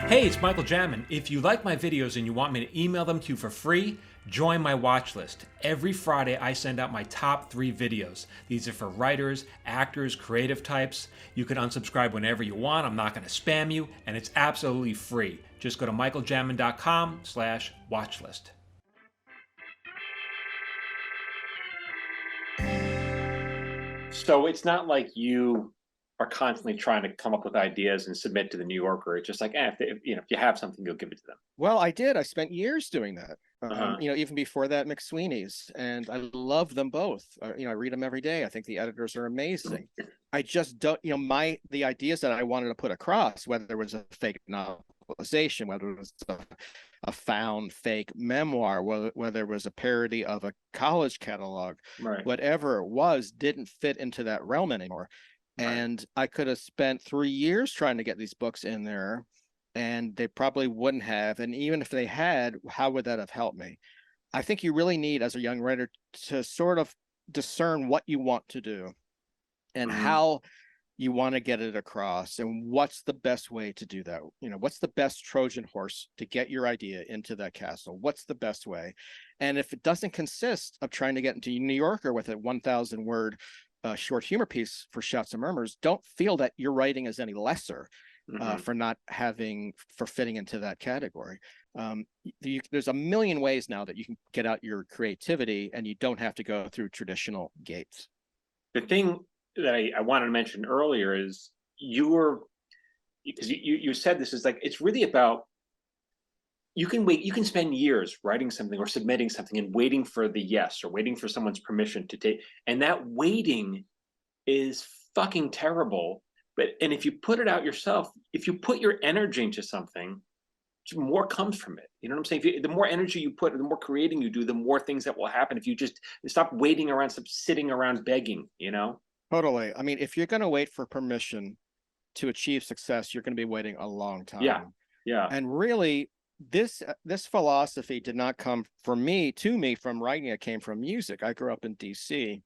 Hey, it's Michael Jamin. If you like my videos and you want me to email them to you for free, join my watch list. Every Friday, I send out my top 3 videos. These are for writers, actors, creative types. You can unsubscribe whenever you want. I'm not going to spam you, and it's absolutely free. Just go to michaeljamin.com/watchlist. So it's not like you are constantly trying to come up with ideas and submit to the New Yorker. It's just like, if you have something, you'll give it to them. Well, I did. I spent years doing that. Uh-huh. Even before that, McSweeney's, and I love them both. I read them every day. I think the editors are amazing. I just don't, the ideas that I wanted to put across, whether it was a fake novelization, whether it was a found fake memoir, whether it was a parody of a college catalog, Right. whatever it was, didn't fit into that realm anymore. Right. And I could have spent 3 years trying to get these books in there, and they probably wouldn't have. And even if they had, how would that have helped me? I think you really need, as a young writer, to sort of discern what you want to do and Hmm. how you want to get it across, and what's the best way to do that? What's the best Trojan horse to get your idea into that castle? What's the best way? And if it doesn't consist of trying to get into New Yorker with a 1,000 word short humor piece for Shouts and Murmurs, don't feel that your writing is any lesser for fitting into that category. There's a million ways now that you can get out your creativity, and you don't have to go through traditional gates. The thing that I wanted to mention earlier is because you said this is like, it's really about, you can spend years writing something or submitting something and waiting for the yes, or waiting for someone's permission to take, and that waiting is fucking terrible. And if you put it out yourself, if you put your energy into something, more comes from it. You know what I'm saying? The more energy you put, the more creating you do, the more things that will happen. If you just stop waiting around, stop sitting around begging, Totally. I mean, if you're going to wait for permission to achieve success, you're going to be waiting a long time. Yeah. And really, this philosophy did not come to me from writing. It came from music. I grew up in DC,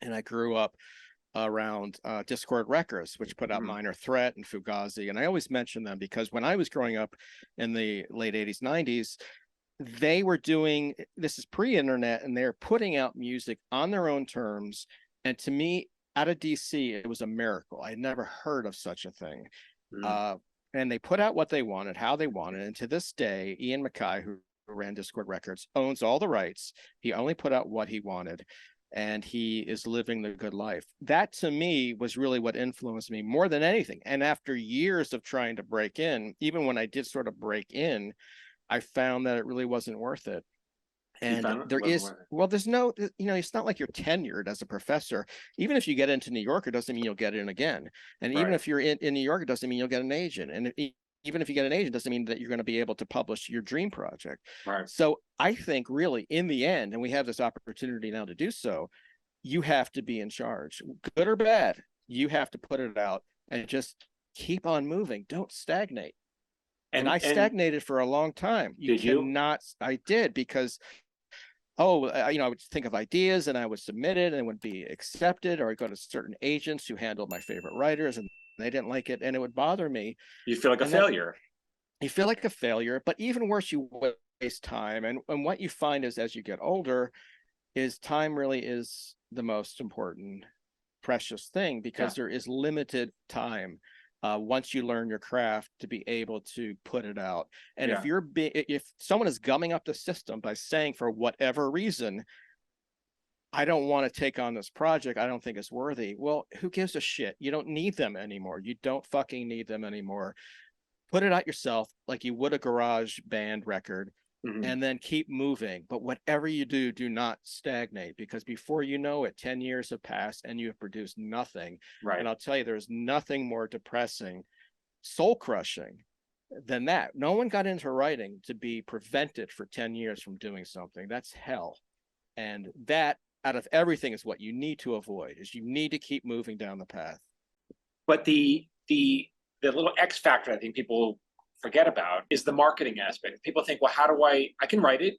and I grew up around Discord Records, which put out Minor Threat and Fugazi. And I always mention them because when I was growing up in the late 80s, 90s, they were doing, this is pre-internet, and they're putting out music on their own terms. And to me, out of DC, it was a miracle. I had never heard of such a thing. And they put out what they wanted, how they wanted. And to this day, Ian MacKaye, who ran Discord Records, owns all the rights. He only put out what he wanted, and he is living the good life. That, to me, was really what influenced me more than anything. And after years of trying to break in, even when I did sort of break in, I found that it really wasn't worth it. And there's no, it's not like you're tenured as a professor. Even if you get into New York, it doesn't mean you'll get in again. And even if you're in New York, it doesn't mean you'll get an agent. And even if you get an agent, it doesn't mean that you're going to be able to publish your dream project. So I think really in the end, and we have this opportunity now to do so, you have to be in charge, good or bad. You have to put it out and just keep on moving. Don't stagnate. And I stagnated for a long time. I did, because I would think of ideas and I would submit it and it would be accepted, or I'd go to certain agents who handled my favorite writers and they didn't like it, and it would bother me. You feel like a failure. You feel like a failure, but even worse, you waste time. And what you find is, as you get older, is time really is the most important, precious thing, because there is limited time once you learn your craft to be able to put it out. And if someone is gumming up the system by saying, for whatever reason, I don't want to take on this project, I don't think it's worthy, well, who gives a shit? You don't need them anymore. You don't fucking need them anymore. Put it out yourself like you would a garage band record, and then keep moving. But whatever you do, do not stagnate, because before you know it, 10 years have passed and you have produced nothing. And I'll tell you, there's nothing more depressing, soul crushing than that. No one got into writing to be prevented for 10 years from doing something. That's hell. And that, out of everything, is what you need to avoid, is you need to keep moving down the path. But the little X factor I think people forget about is the marketing aspect. People think, well, how do I can write it,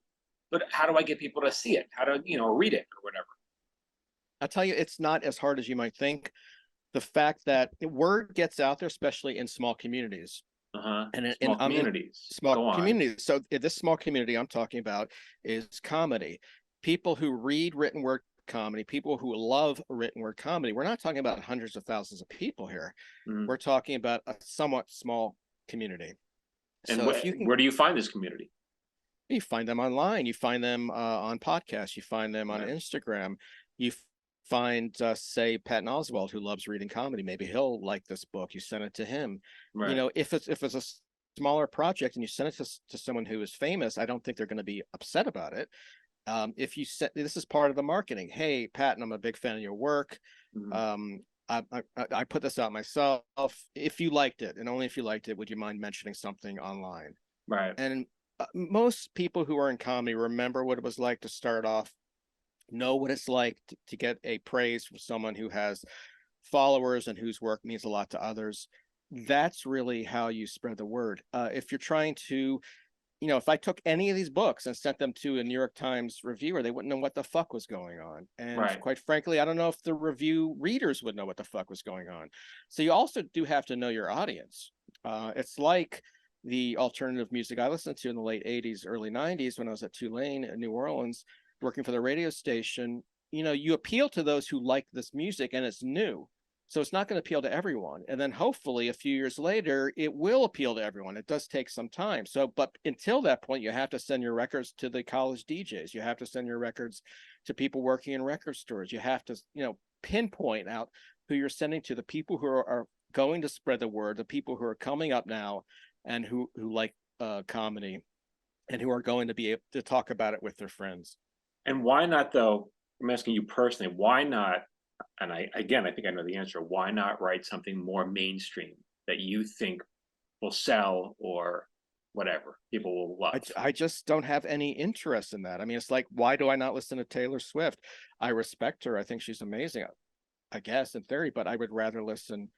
but how do I get people to see it? How to, read it or whatever? I'll tell you, it's not as hard as you might think. The fact that word gets out there, especially in small communities. And communities. Small communities. So this small community I'm talking about is comedy. People who read written word comedy, people who love written word comedy. We're not talking about hundreds of thousands of people here. We're talking about a somewhat small community. And so where do you find this community? You find them online. You find them on podcasts. You find them on Instagram. You find, say, Patton Oswalt, who loves reading comedy. Maybe he'll like this book. You send it to him. If it's a smaller project and you send it to someone who is famous, I don't think they're going to be upset about it. If you said, this is part of the marketing. Hey, Patton, I'm a big fan of your work. I put this out myself. If you liked it, and only if you liked it, would you mind mentioning something online? And most people who are in comedy remember what it was like to start off, know what it's like to get a praise from someone who has followers and whose work means a lot to others. That's really how you spread the word. If you're trying to if I took any of these books and sent them to a New York Times reviewer, they wouldn't know what the fuck was going on. And Right. quite frankly, I don't know if the review readers would know what the fuck was going on. So you also do have to know your audience. It's like the alternative music I listened to in the late 80s, early 90s when I was at Tulane in New Orleans, working for the radio station. You appeal to those who like this music and it's new. So it's not going to appeal to everyone. And then hopefully a few years later, it will appeal to everyone. It does take some time. So, but until that point, you have to send your records to the college DJs. You have to send your records to people working in record stores. You have to, pinpoint out who you're sending to, the people who are going to spread the word, the people who are coming up now and who like comedy and who are going to be able to talk about it with their friends. And why not, though? I'm asking you personally, why not? And I think I know the answer. Why not write something more mainstream that you think will sell or whatever people will love? I just don't have any interest in that. I mean, it's like, why do I not listen to Taylor Swift? I respect her. I think she's amazing, I guess, in theory, but I would rather listen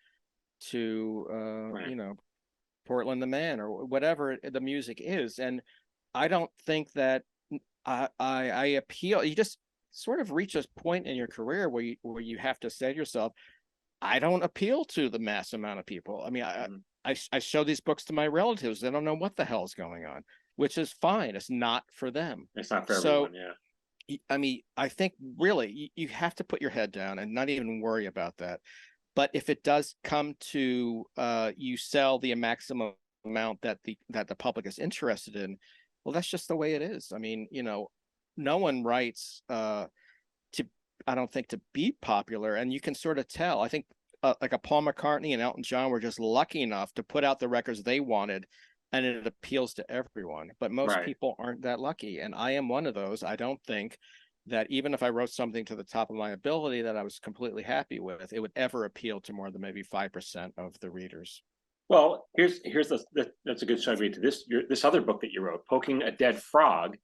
to, Right. Portland the Man or whatever the music is. And I don't think that I appeal. You just sort of reach a point in your career where you have to say to yourself, I don't appeal to the mass amount of people. I mean, Mhm. I show these books to my relatives. They don't know what the hell's going on, which is fine. It's not for them. It's not for So, everyone. Yeah. I mean, I think really you have to put your head down and not even worry about that. But if it does come to you sell the maximum amount that the public is interested in, well, that's just the way it is. I mean, no one writes to, I don't think, to be popular, and you can sort of tell. I think like a Paul McCartney and Elton John were just lucky enough to put out the records they wanted, and it appeals to everyone. But most Right. people aren't that lucky, and I am one of those. I don't think that even if I wrote something to the top of my ability that I was completely happy with, it would ever appeal to more than maybe 5% of the readers. Well, that's a good segue to this other book that you wrote, Poking a Dead Frog,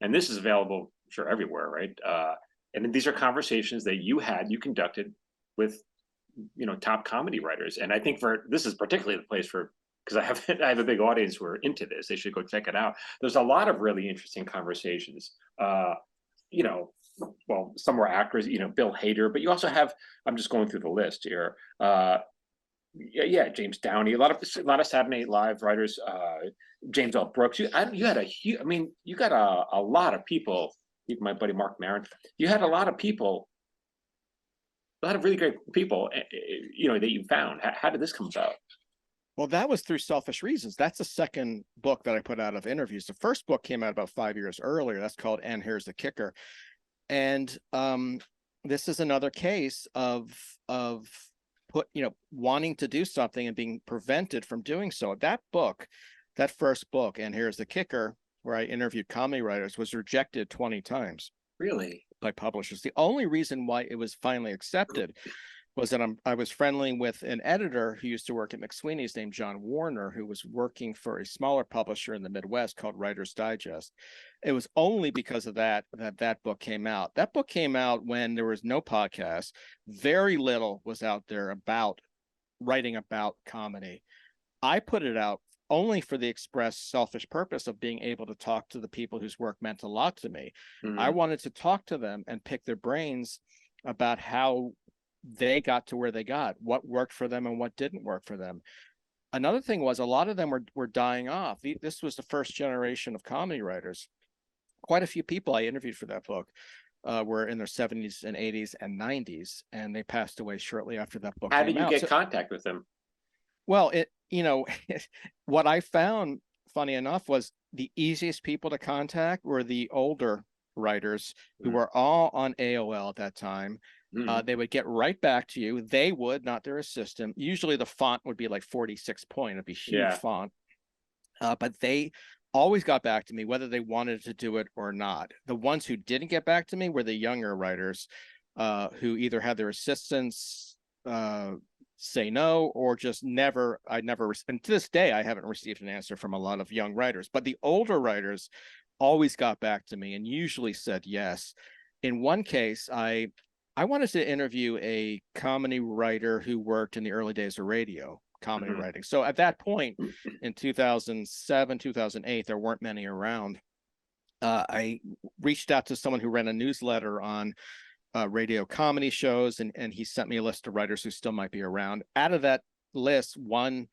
and this is available, I'm sure, everywhere, right? And these are conversations that you conducted with top comedy writers, and I think for this is particularly the place for, because I have a big audience who are into this. They should go check it out. There's a lot of really interesting conversations. You know, well, some were actors, Bill Hader, but you also have, I'm just going through the list here. Yeah, James Downey, a lot of Saturday Night Live writers, James L. Brooks. You had a huge, I mean, you got a lot of people. Even my buddy Mark Maron. You had a lot of people, a lot of really great people, that you found. How did this come about? Well, that was through selfish reasons. That's the second book that I put out of interviews. The first book came out about 5 years earlier. That's called And Here's the Kicker. And this is another case of wanting to do something and being prevented from doing so. That first book, And Here's the Kicker, where I interviewed comedy writers, was rejected 20 times Really? by publishers. The only reason why it was finally accepted was that I was friendly with an editor who used to work at McSweeney's named John Warner, who was working for a smaller publisher in the Midwest called Writer's Digest. It was only because of that book came out. That book came out when there was no podcast. Very little was out there about writing about comedy. I put it out only for the express selfish purpose of being able to talk to the people whose work meant a lot to me. I Mhm. wanted to talk to them and pick their brains about how they got to where they got, what worked for them and what didn't work for them. Another thing was a lot of them were dying off. This was the first generation of comedy writers. Quite a few people I interviewed for that book were in their 70s and 80s and 90s, and they passed away shortly after that book How came did you out. get So, contact with them? well, what I found, funny enough, was the easiest people to contact were the older writers who Mhm. were all on AOL at that time. Mhm. They would get right back to you. They would, not their assistant. Usually the font would be like 46 point. It'd be huge Yeah. font. But they always got back to me, whether they wanted to do it or not. The ones who didn't get back to me were the younger writers who either had their assistants say no or just never. And to this day, I haven't received an answer from a lot of young writers. But the older writers always got back to me and usually said yes. In one case, I wanted to interview a comedy writer who worked in the early days of radio comedy writing. So at that point in 2007, 2008, there weren't many around. I reached out to someone who ran a newsletter on radio comedy shows, and he sent me a list of writers who still might be around. Out of that list, one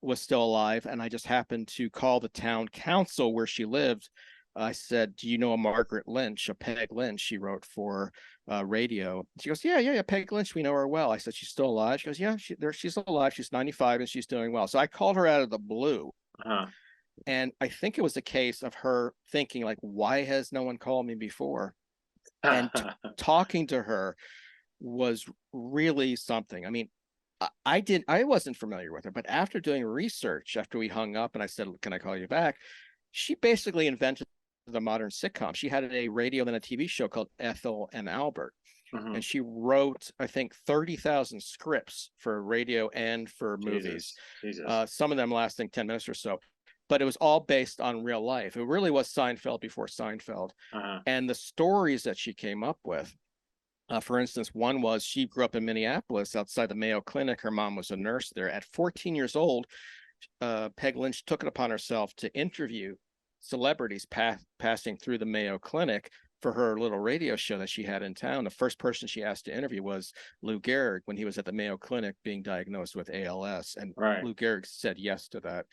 was still alive, and I just happened to call the town council where she lived. I said, "Do you know a Margaret Lynch, a Peg Lynch? She wrote for radio." She goes, "Yeah, Peg Lynch. We know her well." I said, "She's still alive?" She goes, "Yeah, she's alive. She's 95 and she's doing well." So I called her out of the blue. And I think it was a case of her thinking, like, why has no one called me before? And talking to her was really something. I mean, I wasn't familiar with her, but after doing research, after we hung up and I said, "Can I call you back?" She basically invented the modern sitcom. She had a radio and a TV show called Ethel and Albert. And she wrote, I think, 30,000 scripts for radio and for movies. Some of them lasting 10 minutes or so. But it was all based on real life. It really was Seinfeld before Seinfeld. And the stories that she came up with, for instance, one was she grew up in Minneapolis outside the Mayo Clinic. Her mom was a nurse there. At 14 years old, Peg Lynch took it upon herself to interview celebrities passing through the Mayo Clinic for her little radio show that she had in town. The first person she asked to interview was Lou Gehrig when he was at the Mayo Clinic being diagnosed with ALS. And Lou Gehrig said yes to that,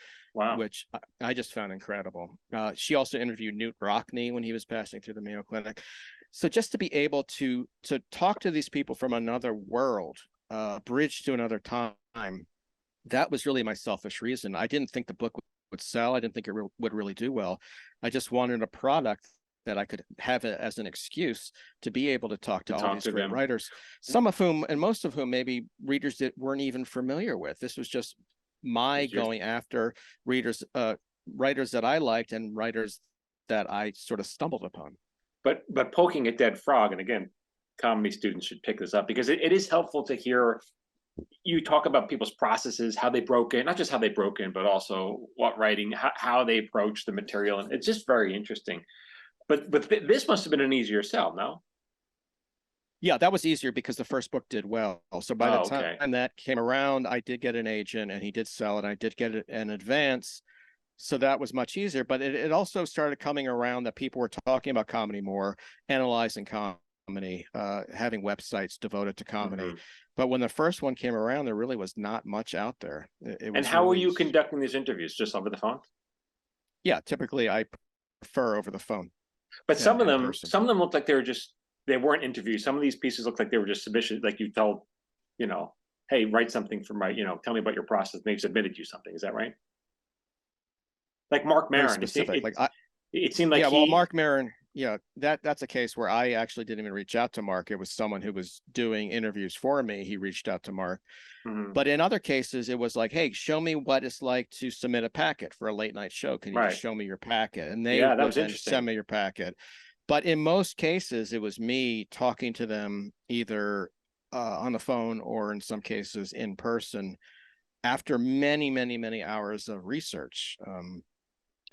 which I just found incredible. She also interviewed Newt Rockney when he was passing through the Mayo Clinic. So just to be able to talk to these people from another world, bridge to another time, that was really my selfish reason. I didn't think the book would sell. I didn't think it would really do well. I just wanted a product that I could have it as an excuse to be able to talk to all these great writers, some of whom and most of whom maybe readers that weren't even familiar with. This was just my going after readers, writers that I liked and writers that I sort of stumbled upon. But poking a dead frog, and again, comedy students should pick this up because it is helpful to hear you talk about people's processes, how they broke in, not just how they broke in, but also what writing, how they approach the material. And it's just very interesting. But this must have been an easier sell, no? Yeah, that was easier because the first book did well. So by the time that came around, I did get an agent and he did sell it. I did get it in advance. So that was much easier. But it also started coming around that people were talking about comedy more, analyzing comedy, having websites devoted to comedy. But when the first one came around, there really was not much out there. And how were you conducting these interviews? Just over the phone? Yeah, typically I prefer over the phone. But some of them looked like they weren't interviews. Some of these pieces looked like they were just submissions, like you told, hey, write something for my, tell me about your process. And they've submitted you something. Is that right? Like Mark Maron. It seemed like well, Mark Maron, that's a case where I actually didn't even reach out to Mark. It was someone who was doing interviews for me. He reached out to Mark. But in other cases, it was like, hey, show me what it's like to submit a packet for a late night show. Can you just show me your packet? And they would then send me your packet. But in most cases, it was me talking to them either on the phone or in some cases in person after many, many, many hours of research. And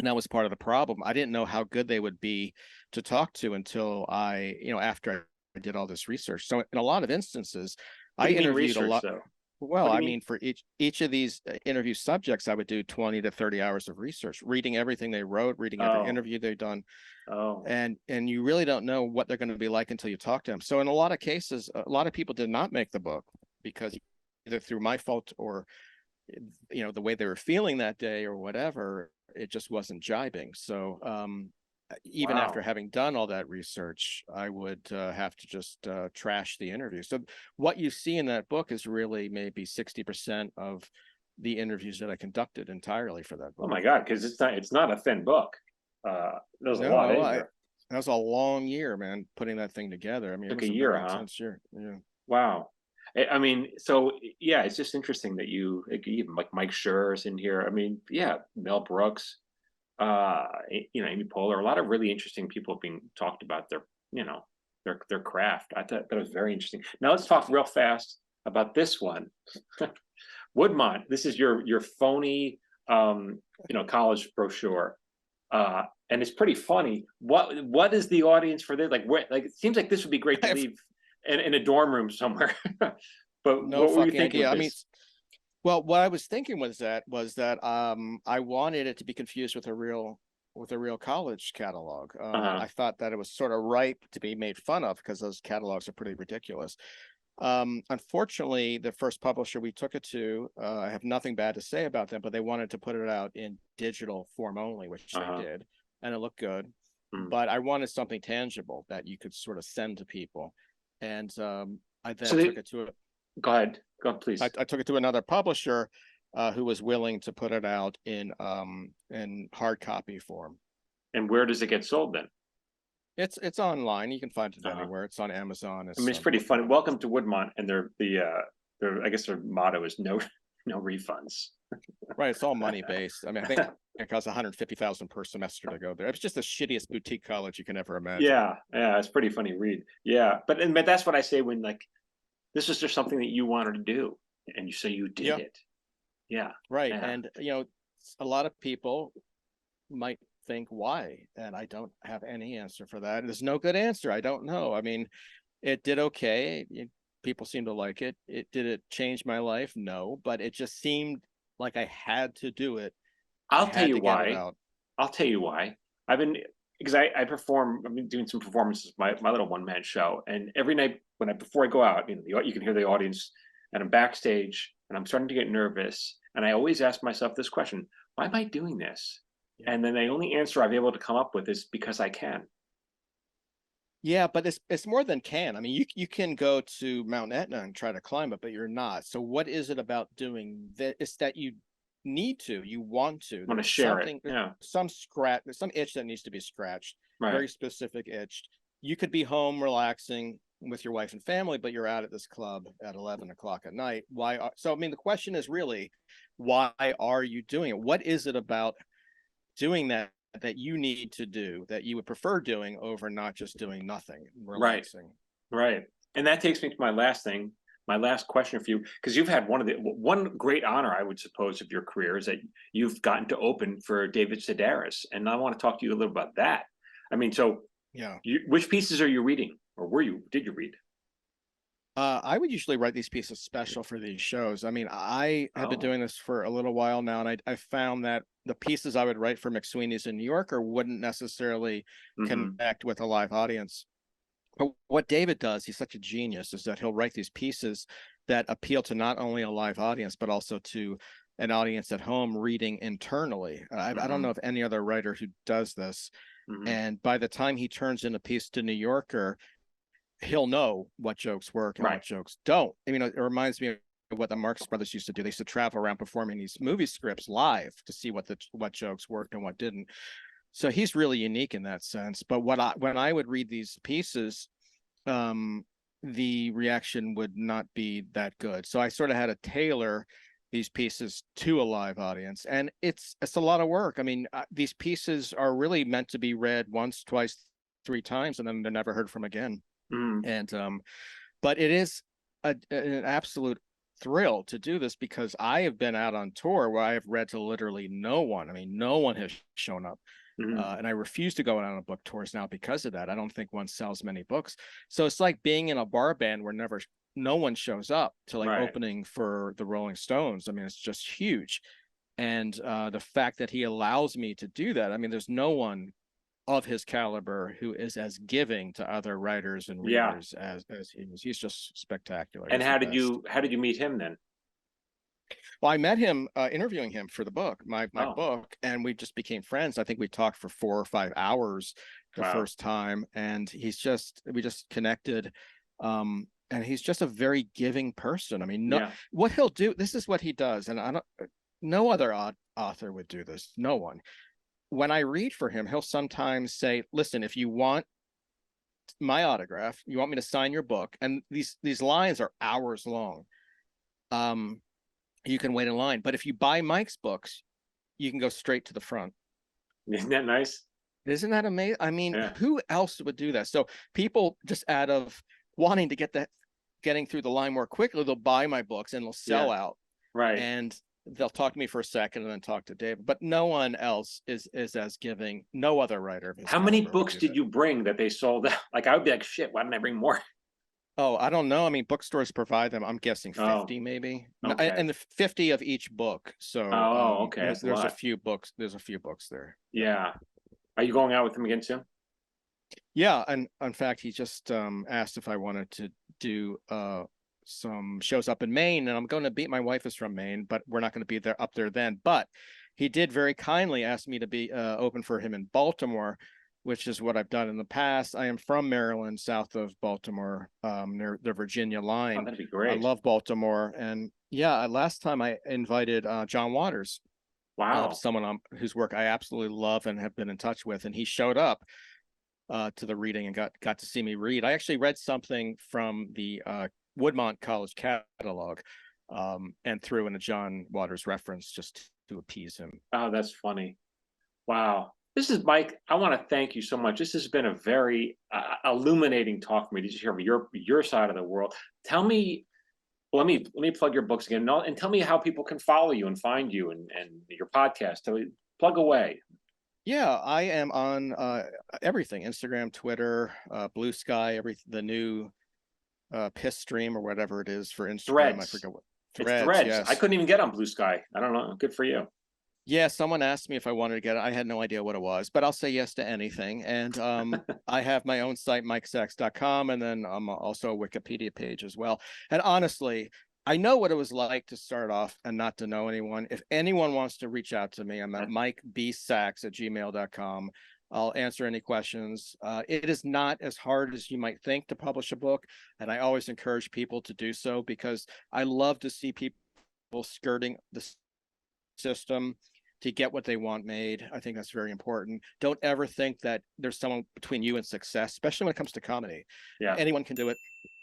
that was part of the problem. I didn't know how good they would be to talk to until after I did all this research. So in a lot of instances, I interviewed a lot. Well, I mean, for each of these interview subjects, I would do 20 to 30 hours of research, reading everything they wrote, reading every interview they've done. And you really don't know what they're going to be like until you talk to them. So in a lot of cases, a lot of people did not make the book because either through my fault or, the way they were feeling that day or whatever, it just wasn't jibing. So even after having done all that research, I would have to just trash the interview. So what you see in that book is really maybe 60% of the interviews that I conducted entirely for that book. Oh my God, because it's not a thin book. There's a lot in there. That was a long year, man, putting that thing together. I mean, it took a year, huh? Year. Yeah. Wow. I mean, so yeah, it's just interesting that even like Mike Schur's in here. I mean, yeah, Mel Brooks, Amy Poehler, a lot of really interesting people being talked about their craft. I thought that was very interesting. Now let's talk real fast about this one. Woodmont, this is your phony college brochure. And it's pretty funny. What is the audience for this? Like it seems like this would be great to leave in a dorm room somewhere. But no what were you thinking? I mean, Well, what I was thinking was that I wanted it to be confused with a real college catalog. Uh-huh. I thought that it was sort of ripe to be made fun of because those catalogs are pretty ridiculous. Unfortunately, the first publisher we took it to, I have nothing bad to say about them, but they wanted to put it out in digital form only, which they Uh-huh. did, and it looked good. Mm. But I wanted something tangible that you could sort of send to people, and I So then took it to go ahead. Go, please. I took it to another publisher who was willing to put it out in hard copy form. And where does it get sold then? It's online. You can find it Uh-huh. anywhere. It's on Amazon. I mean, it's pretty funny. Welcome to Woodmont, and their I guess their motto is no no refunds. right. It's all money based. I mean, I think it costs 150,000 per semester to go there. It's just the shittiest boutique college you can ever imagine. Yeah, yeah, it's pretty funny read. Yeah, but that's what I say when like this is just something that you wanted to do, and you say you did Yeah. it. Yeah, Right. yeah. And a lot of people might think why, and I don't have any answer for that. There's no good answer. I don't know. I mean, it did okay. People seem to like it. Did it change my life? No, but it just seemed like I had to do it. I I'll tell had you to get it why. out. I'll tell you why. I've been because I perform. I've been doing some performances, my little one man show, and every night before I go out, you can hear the audience, and I'm backstage, and I'm starting to get nervous, and I always ask myself this question: why am I doing this? Yeah. And then the only answer I've been able to come up with is because I can. Yeah, but it's more than can. I mean, you can go to Mount Etna and try to climb it, but you're not. So what is it about doing that? It's that you need to, you want to. Want to There's share it? something, Yeah, there's some itch that needs to be scratched, right. very specific itch. You could be home relaxing with your wife and family, but you're out at this club at 11 o'clock at night. So I mean, the question is really, why are you doing it? What is it about doing that you need to do that you would prefer doing over not just doing nothing, Right. relaxing? Right. And that takes me to my last thing, my last question for you, because you've had one great honor, I would suppose, of your career is that you've gotten to open for David Sedaris. And I want to talk to you a little about that. I mean, so Yeah. which pieces are you reading, or did you read? I would usually write these pieces special for these shows. I mean, I have been Oh. doing this for a little while now, and I found that the pieces I would write for McSweeney's in New Yorker wouldn't necessarily Hmm. connect with a live audience. But what David does, he's such a genius, is that he'll write these pieces that appeal to not only a live audience, but also to an audience at home reading internally. I don't Hmm. know of any other writer who does this. Hmm. And by the time he turns in a piece to New Yorker, he'll know what jokes work and Right. what jokes don't. I mean, it reminds me of what the Marx Brothers used to do. They used to travel around performing these movie scripts live to see what jokes worked and what didn't. So he's really unique in that sense. But when I would read these pieces, the reaction would not be that good. So I sort of had to tailor these pieces to a live audience, and it's a lot of work. I mean, these pieces are really meant to be read once, twice, three times, and then they're never heard from again. Mm. And but it is an absolute thrill to do this because I have been out on tour where I have read to literally no one. I mean, no one has shown up. Mm. And I refuse to go out on book tours now because of that. I don't think one sells many books. So it's like being in a bar band where no one shows up to like Right. opening for the Rolling Stones. I mean, it's just huge. And the fact that he allows me to do that, I mean, there's no one of his caliber who is as giving to other writers and Yeah. readers as he is. He's just spectacular. And He's the best. how did you meet him then? Well, I met him interviewing him for the book, my Oh, book, and we just became friends. I think we talked for 4 or 5 hours the wow. first time, and we just connected. And he's just a very giving person. I mean, Yeah. what he'll do, this is what he does, and no other author would do this. No one. When I read for him, he'll sometimes say, "Listen, if you want my autograph, you want me to sign your book," and these lines are hours long. Um, you can wait in line. But if you buy Mike's books, you can go straight to the front. Isn't that nice? Isn't that amazing? I mean, Yeah. who else would do that? So people just out of wanting to getting through the line more quickly, they'll buy my books and they'll sell Yeah. out, Right. and they'll talk to me for a second and then talk to David. But no one else is as giving. No other writer of his How many caliber would books do did that. you bring that they sold out? Like I would be like, shit, why didn't I bring more? Oh, I don't know. I mean, bookstores provide them. I'm guessing Oh, 50 maybe. okay. And the 50 of each book. So Oh, okay. That's a there's a lot. few books. There's a few books there. Yep. Yeah. Are you going out with him again soon? Yeah, and in fact, he just asked if I wanted to do some shows up in Maine, and I'm going to be. My wife is from Maine, but we're not going to be there up there then. But he did very kindly ask me to be open for him in Baltimore, which is what I've done in the past. I am from Maryland, south of Baltimore, near the Virginia Oh, line. that'd be I great. love Baltimore, and yeah, last time I invited John Waters, Wow. someone whose work I absolutely love and have been in touch with, and he showed up to the reading and got to see me read. I actually read something from the Woodmont College catalog and threw in a John Waters reference just to appease him. Oh, that's funny. Wow. This is Mike. I want to thank you so much. This has been a very illuminating talk for me to just hear your side of the world. Tell me, let me plug your books again, and tell me how people can follow you and find you and your podcast. Tell me, plug away. Yeah, I am on everything: Instagram, Twitter, Blue Sky, the new piss stream or whatever it is for Instagram. I Threads. forget what. It's Threads, Threads. I yes. couldn't even get on Blue Sky. I don't know. Good for you. Yeah, someone asked me if I wanted to get it. I had no idea what it was, but I'll say yes to anything. And I have my own site, mikesacks.com, and then I'm also a Wikipedia page as well. And honestly, I know what it was like to start off and not to know anyone. If anyone wants to reach out to me, I'm at mikebsacks@gmail.com. I'll answer any questions. It is not as hard as you might think to publish a book, and I always encourage people to do so because I love to see people skirting the system to get what they want made. I think that's very important. Don't ever think that there's someone between you and success, especially when it comes to comedy. Yeah. Anyone can do it.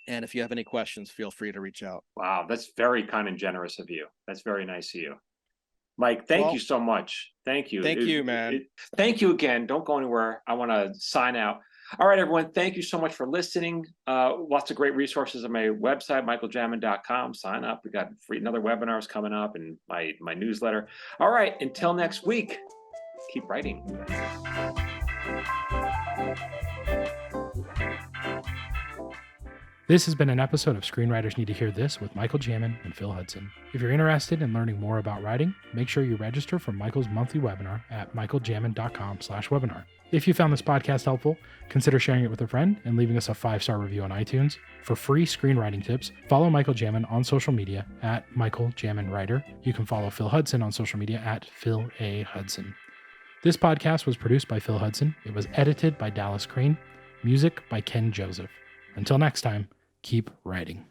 And if you have any questions, feel free to reach out. Wow. That's very kind and generous of you. That's very nice of you. Mike, thank you Well, so much. Thank you. thank you, man. Thank you again. Don't go anywhere. I want to sign out. All right, everyone. Thank you so much for listening. Lots of great resources on my website, michaeljamin.com. Sign up. We got another webinars coming up and my newsletter. All right. Until next week, keep writing. This has been an episode of Screenwriters Need to Hear This with Michael Jamin and Phil Hudson. If you're interested in learning more about writing, make sure you register for Michael's monthly webinar at michaeljamin.com/webinar. If you found this podcast helpful, consider sharing it with a friend and leaving us a 5-star review on iTunes. For free screenwriting tips, follow Michael Jamin on social media at Michael Jamin Writer. You can follow Phil Hudson on social media at Phil A. Hudson. This podcast was produced by Phil Hudson. It was edited by Dallas Crane. Music by Ken Joseph. Until next time, keep writing.